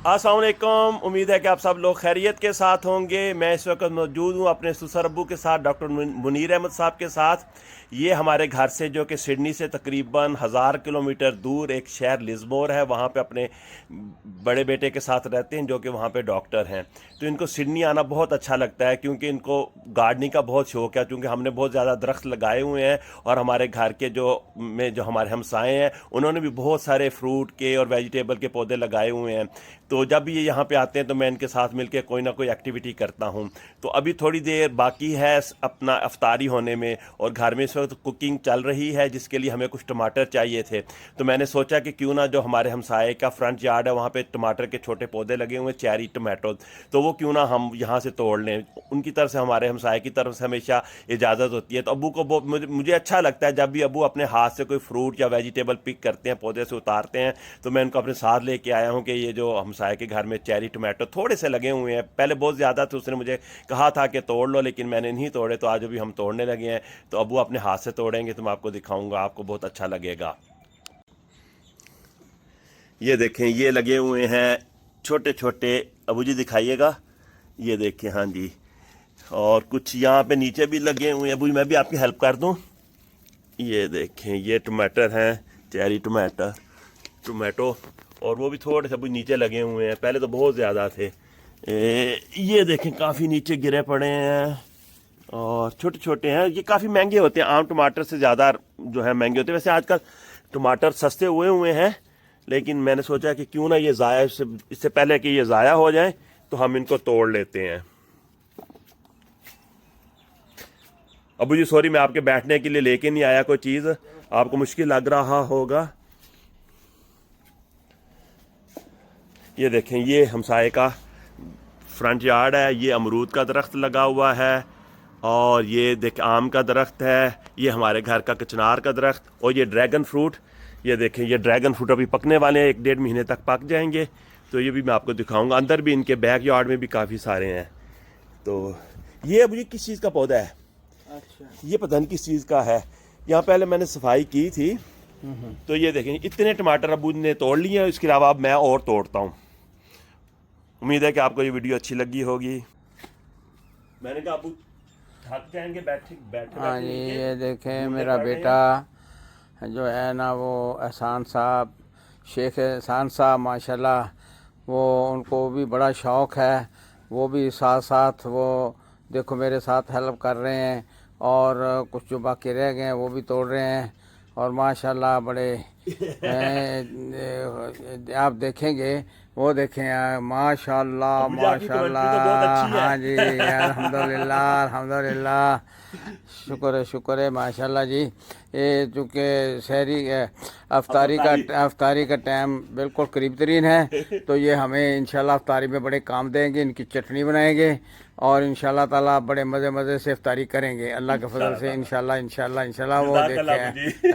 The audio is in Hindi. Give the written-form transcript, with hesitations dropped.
अस्सलाम वालेकुम। उम्मीद है कि आप सब लोग खैरियत के साथ होंगे। मैं इस वक्त मौजूद हूँ अपने सुसर अब्बू के साथ, डॉक्टर मुनीर अहमद साहब के साथ। ये हमारे घर से जो कि सिडनी से तकरीबन 1000 किलोमीटर दूर एक शहर लिस्बोर है, वहाँ पे अपने बड़े बेटे के साथ रहते हैं जो कि वहाँ पे डॉक्टर हैं। तो इनको सिडनी आना बहुत अच्छा लगता है क्योंकि इनको गार्डनिंग का बहुत शौक है, क्योंकि हमने बहुत ज़्यादा दरख्त लगाए हुए हैं और हमारे घर के जो हमारे हमसाए हैं उन्होंने भी बहुत सारे फ्रूट के और वेजिटेबल के पौधे लगाए हुए हैं। तो जब भी ये यहाँ पे आते हैं तो मैं इनके साथ मिलकर कोई ना कोई एक्टिविटी करता हूँ। तो अभी थोड़ी देर बाकी है अपना अफ्तारी होने में, और घर में इस वक्त कुकिंग चल रही है जिसके लिए हमें कुछ टमाटर चाहिए थे। तो मैंने सोचा कि क्यों ना जो हमारे हमसाए का फ्रंट यार्ड है वहाँ पे टमाटर के छोटे पौधे लगे हुए हैं, चेरी टमाटो, तो वो क्यों ना हम यहाँ से तोड़ लें। उनकी तरफ से, हमारे हमसाए की तरफ से हमेशा इजाज़त होती है। तो अबू को मुझे अच्छा लगता है जब भी अबू अपने हाथ से कोई फ्रूट या वेजिटेबल पिक करते हैं, पौधे से उतारते हैं, तो मैं उनको अपने साथ लेके आया हूँ कि ये जो हमसाए के घर में चेरी टमाटो थोड़े से लगे हुए हैं, पहले बहुत ज़्यादा थे, उसने मुझे कहा था कि तोड़ लो, लेकिन मैंने नहीं तोड़े। तो आज अभी हम तोड़ने लगे हैं। तो अबू अपने हाथ से तोड़ेंगे तो मैं आपको दिखाऊंगा, आपको बहुत अच्छा लगेगा। ये देखें, ये लगे हुए हैं छोटे छोटे। अबू जी दिखाइएगा, ये देखें। हाँ जी, और कुछ यहाँ पे नीचे भी लगे हुए हैं। अबू जी मैं भी आपकी हेल्प कर दूँ। ये देखें, ये टमाटर हैं, चेरी टमाटो, और वो भी थोड़े से अभी नीचे लगे हुए हैं, पहले तो बहुत ज़्यादा थे। ये देखें, काफ़ी नीचे गिरे पड़े हैं और छोटे छोटे हैं। ये काफ़ी महंगे होते हैं, आम टमाटर से ज़्यादा जो है महंगे होते हैं। वैसे आजकल टमाटर सस्ते हुए हुए हैं, लेकिन मैंने सोचा कि क्यों ना ये ज़ाया, इससे पहले कि ये ज़ाया हो जाए तो हम इनको तोड़ लेते हैं। अबू जी सॉरी, मैं आपके बैठने के लिए लेके नहीं आया कोई चीज़, आपको मुश्किल लग रहा होगा। ये देखें, ये हमसाए का फ्रंट यार्ड है। ये अमरूद का दरख्त लगा हुआ है, और ये देख आम का दरख्त है। ये हमारे घर का कचनार का दरख्त, और ये ड्रैगन फ्रूट। ये देखें, ये ड्रैगन फ्रूट अभी पकने वाले हैं, 1-1.5 महीने तक पक जाएंगे। तो ये भी मैं आपको दिखाऊंगा। अंदर भी इनके बैक यार्ड में भी काफ़ी सारे हैं। तो ये अभी किस चीज़ का पौधा है? अच्छा, ये पता नहीं किस चीज़ का है। यहाँ पहले मैंने सफाई की थी। तो ये देखें, इतने टमाटर अबू ने तोड़ लिए हैं। इसके अलावा अब मैं और तोड़ता हूँ। उम्मीद है कि आपको ये वीडियो अच्छी लगी होगी। मैंने कहा अबू थक जाएंगे बैठे बैठे। हाँ जी, ये देखें मेरा बेटा जो है ना, वो एहसान साहब, शेख एहसान साहब माशाल्लाह, वो उनको भी बड़ा शौक़ है। वो भी साथ साथ वो देखो मेरे साथ हेल्प कर रहे हैं, और कुछ जो बाकी रह गए हैं वो भी तोड़ रहे हैं। और माशाल्लाह बड़े आप देखेंगे, वो देखें माशाल्लाह माशाल्लाह। हाँ जी, अल्हम्दुलिल्लाह अल्हम्दुलिल्लाह, शुक्र है माशाल्लाह जी। ये चूँकि शहरी अफ्तारी का टाइम बिल्कुल करीब तरीन है, तो ये हमें इंशाल्लाह अफ्तारी में बड़े काम देंगे। इनकी चटनी बनाएंगे और इंशाल्लाह ताला बड़े मज़े से अफ्तारी करेंगे अल्लाह के फजल से। इंशाल्लाह वो देखें